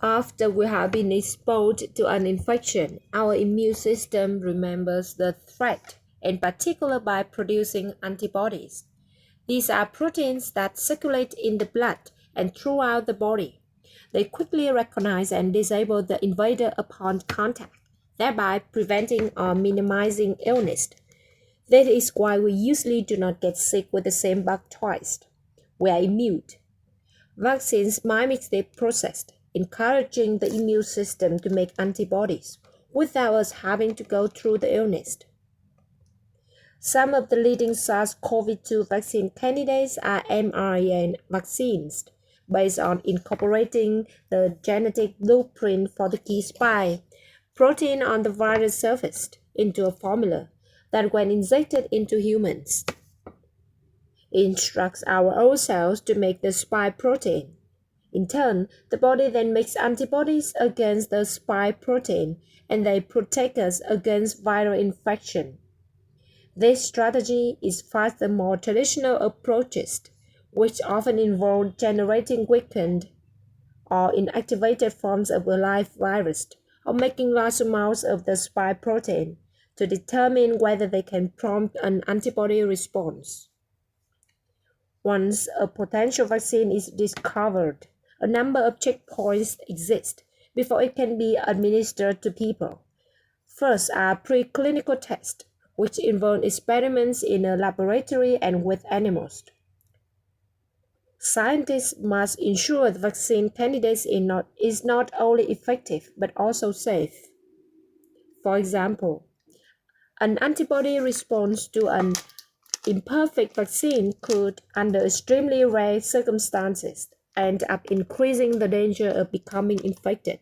After we have been exposed to an infection, our immune system remembers the threat, in particular by producing antibodies. These are proteins that circulate in the blood and throughout the body. They quickly recognize and disable the invader upon contact, thereby preventing or minimizing illness. That is why we usually do not get sick with the same bug twice. We are immune. Vaccines mimic this process, encouraging the immune system to make antibodies without us having to go through the illness. Some of the leading SARS-CoV-2 vaccine candidates are mRNA vaccines, based on incorporating the genetic blueprint for the key spike protein on the virus surface into a formula that, when injected into humans, instructs our own cells to make the spike protein. In turn, the body then makes antibodies against the spike protein, and they protect us against viral infection. This strategy is far the more traditional approaches, which often involve generating weakened or inactivated forms of a live virus, or making large amounts of the spike protein to determine whether they can prompt an antibody response. Once a potential vaccine is discovered, a number of checkpoints exist before it can be administered to people. First are preclinical tests, which involve experiments in a laboratory and with animals. Scientists must ensure the vaccine candidate is not only effective but also safe. For example, an antibody response to an imperfect vaccine could, under extremely rare circumstances, end up increasing the danger of becoming infected.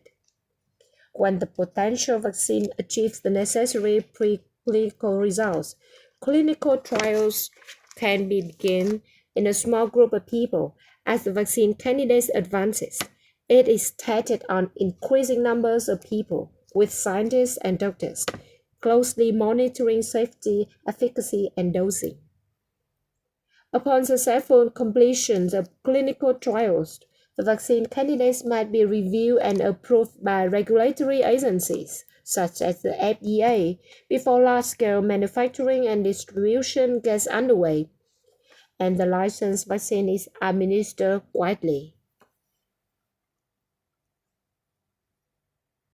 When the potential vaccine achieves the necessary preclinical results, clinical trials can begin in a small group of people. As the vaccine candidate advances, it is tested on increasing numbers of people, with scientists and doctors closely monitoring safety, efficacy, and dosing. Upon successful completion of clinical trials, the vaccine candidates might be reviewed and approved by regulatory agencies, such as the FDA, before large-scale manufacturing and distribution gets underway, and the licensed vaccine is administered widely.